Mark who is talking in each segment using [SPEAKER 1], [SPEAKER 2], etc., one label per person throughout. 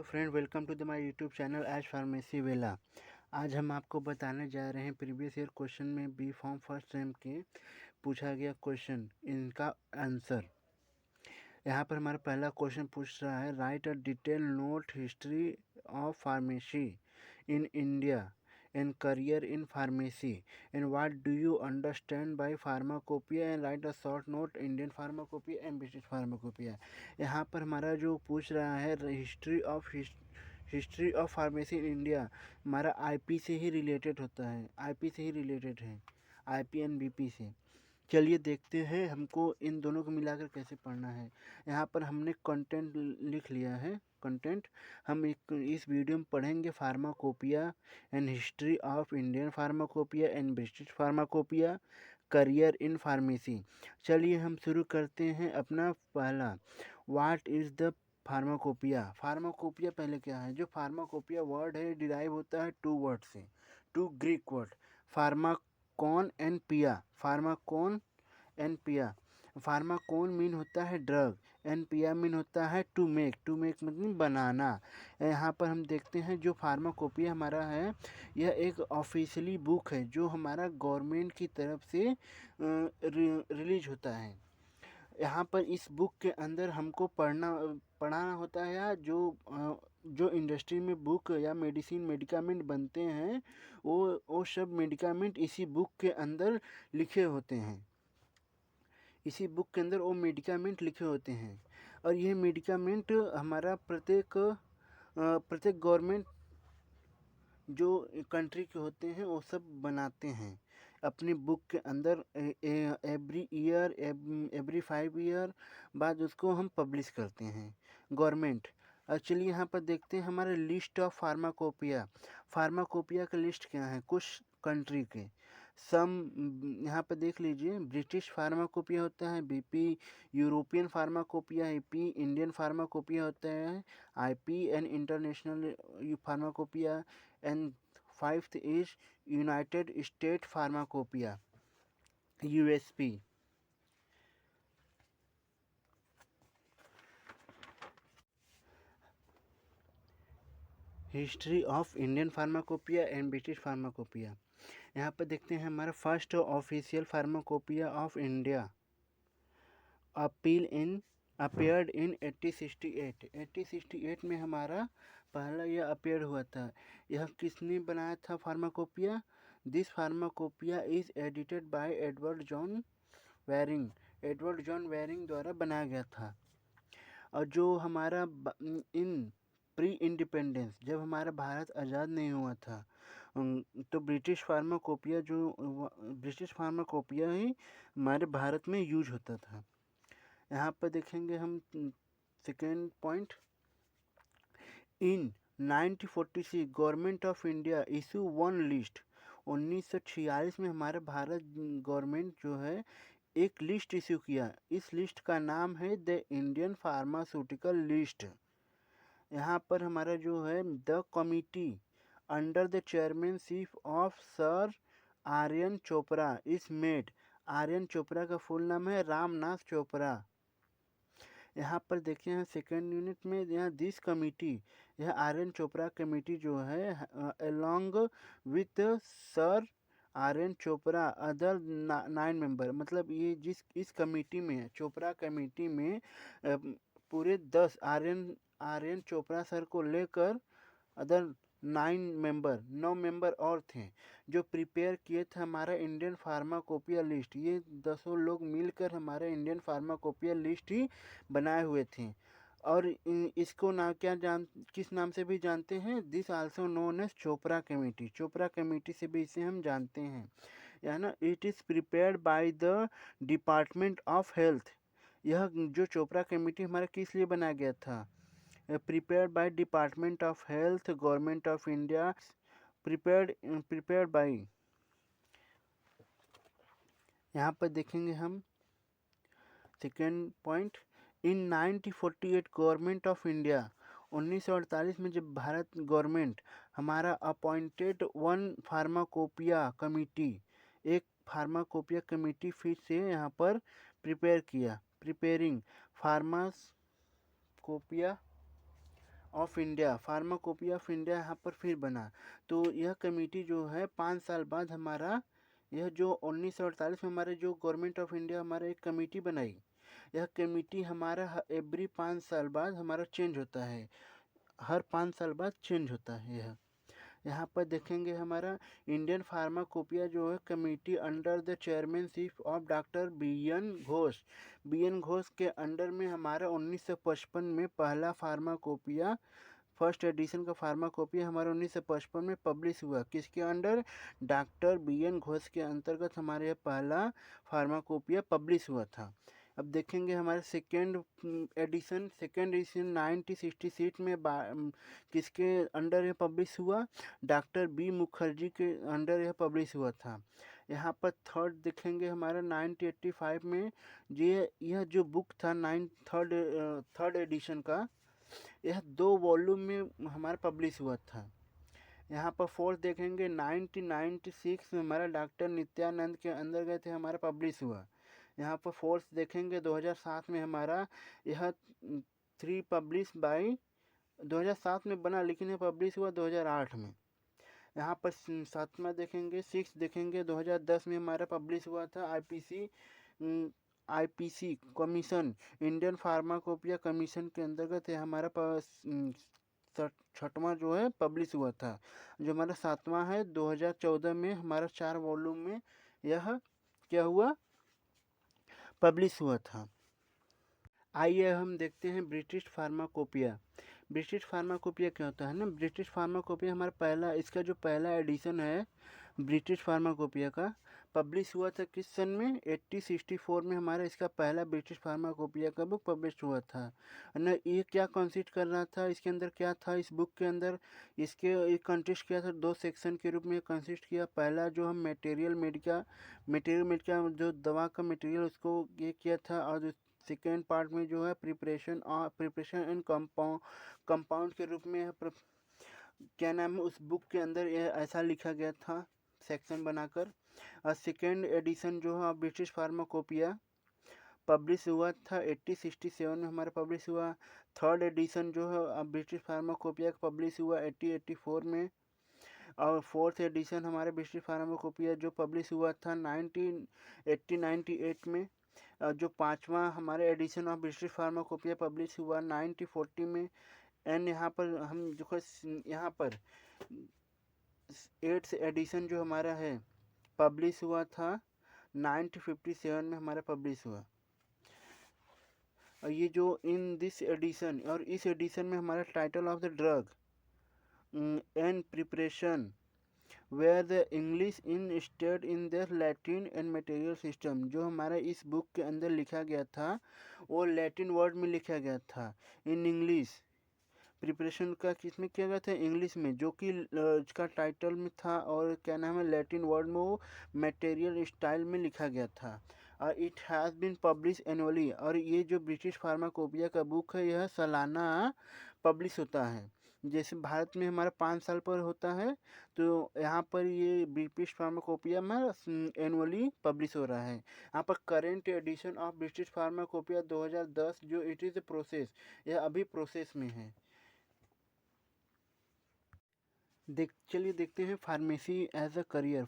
[SPEAKER 1] Hello friend, welcome to the my YouTube channel as pharmacy वेला। आज हम आपको बताने जा रहे हैं प्रीवियस ईयर क्वेश्चन में बी फॉर्म फर्स्ट सेम के पूछा गया क्वेश्चन, इनका आंसर। यहाँ पर हमारा पहला क्वेश्चन पूछ रहा है, right a detail note history of pharmacy in India and career in pharmacy and what do you understand by pharmacopoeia and right a short note Indian pharmacopoeia and British pharmacopoeia. यहाँ पर हमारा जो पूछ रहा है history of pharmacy in India, हमारा IP से ही related होता है, आईपी से ही रिलेटेड है, आईपी एंड बीपी से। चलिए देखते हैं हमको इन दोनों को मिलाकर कैसे पढ़ना है। यहाँ पर हमने कंटेंट लिख लिया है। कंटेंट हम इस वीडियो में पढ़ेंगे pharmacopoeia and history of Indian pharmacopoeia and British pharmacopoeia, career in pharmacy. चलिए हम शुरू करते हैं अपना पहला, what is the pharmacopoeia. Pharmacopoeia पहले क्या है? जो फार्माकोपिया वर्ड है डिराइव होता है टू वर्ड से, टू ग्रीक वर्ड, फार्माकोन एंड पिया। फार्माकोन एंड पिया। फार्माकोन मीन होता है ड्रग एंड पिया मीन होता है टू मेक। टू मेक मतलब बनाना। यहाँ पर हम देखते हैं जो फार्माकोपिया हमारा है, यह एक ऑफिशियली बुक है जो हमारा गवर्नमेंट की तरफ से रिलीज होता है। यहाँ पर इस बुक के अंदर हमको पढ़ाना होता है, या जो इंडस्ट्री में बुक या मेडिकामेंट बनते हैं वो सब मेडिकामेंट इसी बुक के अंदर लिखे होते हैं। इसी बुक के अंदर वो मेडिकामेंट लिखे होते हैं और ये मेडिकामेंट हमारा प्रत्येक गवर्नमेंट जो कंट्री के होते हैं वो सब बनाते हैं अपनी बुक के अंदर। एवरी ईयर, एवरी 5 ईयर बाद उसको हम पब्लिश करते हैं गवर्नमेंट। चलिए यहाँ पर देखते हैं हमारे लिस्ट ऑफ फार्माकोपिया। फार्माकोपिया का लिस्ट क्या है कुछ कंट्री के। यहाँ पर देख लीजिए, ब्रिटिश फार्माकोपिया होता है BP, European pharmacopoeia EP, Indian pharmacopoeia होता है IP and international pharmacopoeia, and fifth is United State pharmacopoeia, USP. History of Indian pharmacopoeia and British pharmacopoeia. यहाँ पर देखते हैं हमारा first official pharmacopoeia of India appeared in 1868। 1868 में हमारा पहला यह अपियर हुआ था। यह किसने बनाया था pharmacopoeia? This pharmacopoeia is edited by Edward John Waring. Edward John Waring द्वारा बनाया गया था। और जो हमारा इन प्री इंडिपेंडेंस, जब हमारा भारत आज़ाद नहीं हुआ था, तो ब्रिटिश फार्माकोपिया ही हमारे भारत में यूज होता था। यहाँ पर देखेंगे हम second point, in 1946 government of India issue one list. 1946 में हमारे भारत गवर्नमेंट जो है एक लिस्ट इशू किया। इस लिस्ट का नाम है द इंडियन फार्मास्यूटिकल लिस्ट। यहाँ पर हमारा जो है the committee under the chairmanship of sir R N Chopra is made. R N Chopra का फुल नाम है रामनाथ चोपड़ा। यहाँ पर देखिए हैं सेकेंड यूनिट में, यहाँ दिस कमिटी, यह आर्यन चोपड़ा कमेटी जो है along with sir R N Chopra other 9 member, मतलब ये इस कमेटी में, चोपड़ा कमेटी में पूरे 10 आर्यन चोपड़ा सर को लेकर अदर 9 मेंबर और थे जो प्रिपेयर किए थे हमारा इंडियन फार्माकोपिया लिस्ट। ये 10 लोग मिलकर हमारा इंडियन फार्माकोपिया लिस्ट ही बनाए हुए थे। और इसको किस नाम से भी जानते हैं? This also known as Chopra committee. Chopra committee से भी इसे हम जानते हैं, या ना। It is prepared by the department of health. यह जो चोपड़ा कमेटी हमारा किस लिए बनाया गया था? prepared by Department of Health, Government of India, prepared by। यहाँ पर देखेंगे हम second point, in 1948 government of India. 1948 में जब भारत गवर्नमेंट हमारा अपॉइंटेड वन फार्माकोपिया कमेटी, एक फार्माकोपिया कमेटी फिर से यहाँ पर प्रिपेयर किया। Preparing pharmacopoeia of India, pharmacopoeia of India यहाँ पर फिर बना। तो यह कमेटी जो है 5 साल बाद हमारा, यह जो 1948 में हमारे जो गवर्नमेंट ऑफ इंडिया हमारा एक कमेटी बनाई, यह कमेटी हमारा एवरी 5 साल बाद हमारा चेंज होता है, हर 5 साल बाद चेंज होता है यह। यहाँ पर देखेंगे हमारा इंडियन फार्माकोपिया जो है committee under the chairmanship of doctor B N Ghosh, B N Ghosh के अंडर में हमारा 1955 में पहला फार्माकोपिया, फर्स्ट एडिशन का फार्माकोपिया हमारा 1955 में पब्लिश हुआ। किसके under? Doctor B N Ghosh के अंतर्गत हमारे यह पहला फार्माकोपिया पब्लिश हुआ था। अब देखेंगे हमारे सेकेंड एडिशन 1966 में किसके अंडर यह पब्लिश हुआ? डॉक्टर बी मुखर्जी के अंडर यह पब्लिश हुआ था। यहाँ पर थर्ड देखेंगे हमारा 1985 में, यह जो बुक था थर्ड एडिशन का, यह 2 वॉल्यूम में हमारा पब्लिश हुआ था। यहाँ पर फोर्थ देखेंगे 1996 में हमारा डॉक्टर नित्यानंद के अंदर गए थे हमारा पब्लिश हुआ। यहाँ पर फोर्थ देखेंगे 2007 में हमारा यह 3 पब्लिश बाई 2007 में बना, लेकिन यह पब्लिश हुआ 2008 में। यहाँ पर सातवां देखेंगे 6 देखेंगे 2010 में हमारा पब्लिश हुआ था IPC commission, Indian pharmacopoeia commission के अंतर्गत है हमारा छठवां जो है पब्लिश हुआ था। जो हमारा सातवां है 2014 में हमारा 4 वॉल्यूम में यह क्या हुआ? पब्लिश हुआ था। आइए हम देखते हैं ब्रिटिश फार्माकोपिया। ब्रिटिश फार्माकोपिया क्या होता है ना, ब्रिटिश फार्माकोपिया हमारा पहला, इसका जो पहला एडिशन है ब्रिटिश फार्माकोपिया का, पब्लिश हुआ था किस सन में? 1864 में हमारा इसका पहला ब्रिटिश फार्माकोपिया का बुक पब्लिश हुआ था ना। ये क्या कंसिस्ट कर रहा था, इसके अंदर क्या था, इस बुक के अंदर इसके कंसिस्ट किया था 2 सेक्शन के रूप में कंसिस्ट किया। पहला जो हम मटेरियल मेडिका जो दवा का मटेरियल उसको ये किया था, और सेकेंड पार्ट में जो है प्रिपरेशन एंड कंपाउंड के रूप में क्या नाम है, उस बुक के अंदर यह ऐसा लिखा गया था सेक्शन बनाकर। और सेकेंड एडिशन जो है ब्रिटिश फार्माकोपिया पब्लिश हुआ था 1867 में हमारा पब्लिश हुआ। थर्ड एडिशन जो है ब्रिटिश फार्माकोपिया पब्लिश हुआ 1884 में। और फोर्थ एडिशन हमारे ब्रिटिश फार्माकोपिया जो पब्लिश हुआ था 1998 में। जो पांचवा हमारे edition of British pharmacopoeia publish हुआ 1940 में। एंड यहाँ पर हम जो यहाँ पर 8th एडिशन जो हमारा है पब्लिश हुआ था 1957 में हमारा पब्लिश हुआ। और ये जो इन दिस एडिशन, और इस एडिशन में हमारा title of the drug and preparation where the English instead in the Latin and material system, जो हमारा इस बुक के अंदर लिखा गया था वो लैटिन वर्ड में लिखा गया था, इन इंग्लिश। प्रिपरेशन का किस में किया गया था? इंग्लिश में, जो कि इसका टाइटल में था, और क्या नाम है लैटिन वर्ड में वो मटेरियल स्टाइल में लिखा गया था। और it has been publish annually, और ये जो ब्रिटिश फार्माकोपिया का बुक है यह सालाना पब्लिश होता है। जैसे भारत में हमारा 5 साल पर होता है, तो यहाँ पर ये ब्रिटिश फार्माकोपिया में एनुअली पब्लिश हो रहा है। यहाँ पर current edition of British pharmacopoeia 2010 जो इट इज़ प्रोसेस, यह अभी प्रोसेस में है। चलिए देखते हैं फार्मेसी एज अ करियर।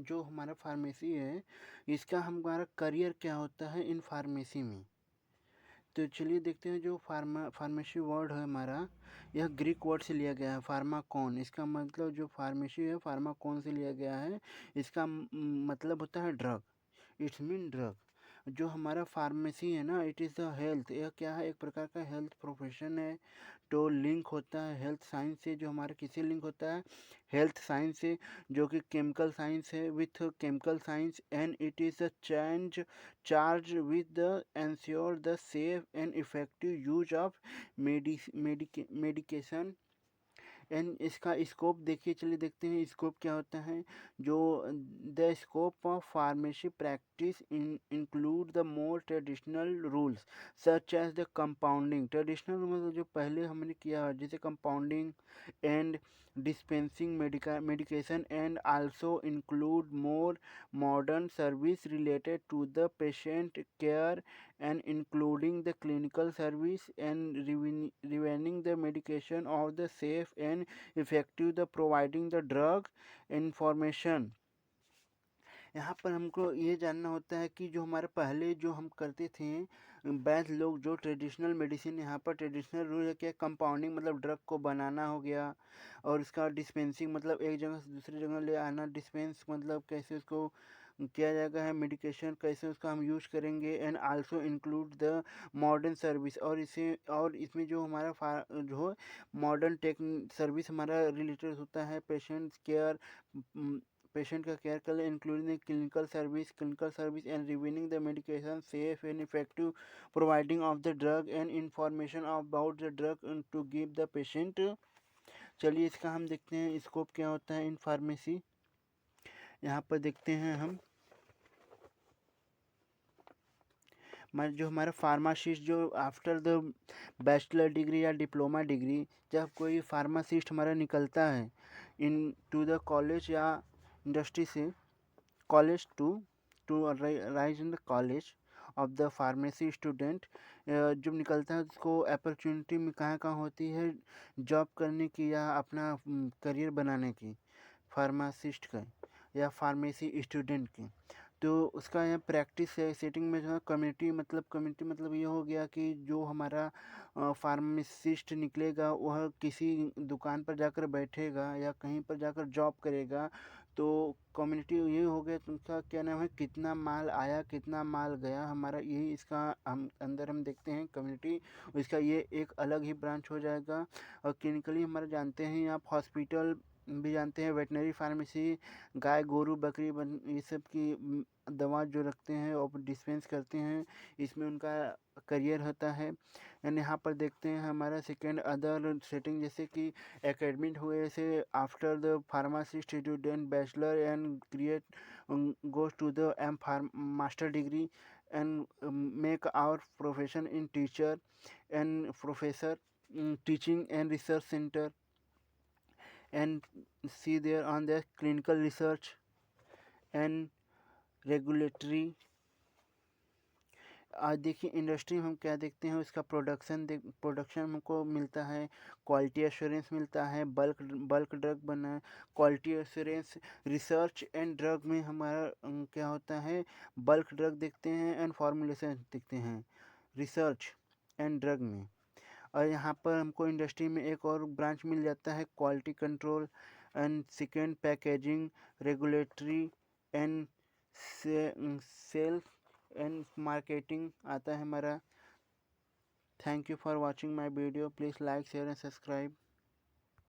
[SPEAKER 1] जो हमारा फार्मेसी है इसका हमारा करियर क्या होता है इन फार्मेसी में। तो चलिए देखते हैं। जो फार्मेसी वर्ड है हमारा, यह ग्रीक वर्ड से लिया गया है फार्माकॉन। इसका मतलब जो फार्मेसी है फार्माकॉन से लिया गया है। इसका मतलब होता है ड्रग, इट्स मीन ड्रग। जो हमारा फार्मेसी है ना, इट इज़ द हेल्थ, यह क्या है, एक प्रकार का हेल्थ प्रोफेशन है। तो लिंक होता है हेल्थ साइंस से, जो हमारा किसी लिंक होता है हेल्थ साइंस से, जो कि केमिकल साइंस है, with chemical science. And it is a charge with the ensure the safe and effective use of medication and इसका स्कोप देखिए, चलिए देखते हैं स्कोप क्या होता है। जो the scope of pharmacy practice include the more traditional rules such as the compounding. Traditional मतलब जो पहले हमने किया, जैसे compounding and dispensing medication, and also include more modern service related to the patient care and including the clinical service and revealing the medication of the safe and effective the providing the drug information। यहाँ पर हमको ये जानना होता है कि जो हमारे पहले जो हम करते थे वैद्य लोग, जो ट्रेडिशनल मेडिसिन, यहाँ पर ट्रेडिशनल रूल है क्या, कंपाउंडिंग मतलब ड्रग को बनाना हो गया, और इसका डिस्पेंसिंग मतलब एक जगह से दूसरी जगह ले आना, डिस्पेंस मतलब कैसे उसको किया जाएगा है, मेडिकेशन कैसे उसका हम यूज करेंगे, and also include the modern service. और इसमें जो हमारा जो मॉडर्न टेक सर्विस हमारा रिलेटेड होता है पेशेंट का केयर कर ले, including clinical service and reviewing the medication safe and effective providing of the drug and information about the drug to give the patient. चलिए इसका हम देखते हैं स्कोप क्या होता है इन फार्मेसी। यहाँ पर देखते हैं हम जो हमारा फार्मासिस्ट जो आफ्टर द बैचलर डिग्री या डिप्लोमा डिग्री, जब कोई फार्मासिस्ट हमारा निकलता है इन टू द कॉलेज या इंडस्ट्री से, college to rise in the college of the pharmacy student, जब निकलता है उसको अपॉर्चुनिटी में कहाँ कहाँ होती है जॉब करने की या अपना करियर बनाने की, फार्मासिस्ट का या फार्मेसी स्टूडेंट की। तो उसका यहाँ प्रैक्टिस सेटिंग में जो है कम्युनिटी मतलब ये हो गया कि जो हमारा फार्मासिस्ट निकलेगा वह किसी दुकान पर जाकर बैठेगा या कहीं पर जाकर जॉब करेगा, तो कम्युनिटी ये हो गया। तो उसका क्या नाम है, कितना माल आया कितना माल गया, हमारा यही इसका हम अंदर हम देखते हैं कम्युनिटी। इसका ये एक अलग ही ब्रांच हो जाएगा। और क्लिनिकली हमारा जानते हैं आप हॉस्पिटल भी जानते हैं, वेटनरी फार्मेसी गाय गोरू बकरी ये सब की दवा जो रखते हैं और डिस्पेंस करते हैं, इसमें उनका करियर होता है। एंड यहाँ पर देखते हैं हमारा सेकेंड अदर सेटिंग, जैसे कि एकेडमिक हुए, जैसे after the pharmacy student bachelor and create goes to the master degree and make our profession in teacher and professor teaching and research center and see there on their clinical research and regulatory। आज देखिए industry में हम क्या देखते हैं, उसका production हमको मिलता है, क्वालिटी एश्योरेंस मिलता है, बल्क ड्रग बना है, quality assurance. Research and drug में हमारा क्या होता है, बल्क ड्रग देखते हैं एंड फॉर्मुलेशन देखते हैं रिसर्च एंड ड्रग में। और यहाँ पर हमको इंडस्ट्री में एक और ब्रांच मिल जाता है, quality control and second packaging regulatory and sales and marketing आता है हमारा। Thank you for watching my video, please like share and subscribe.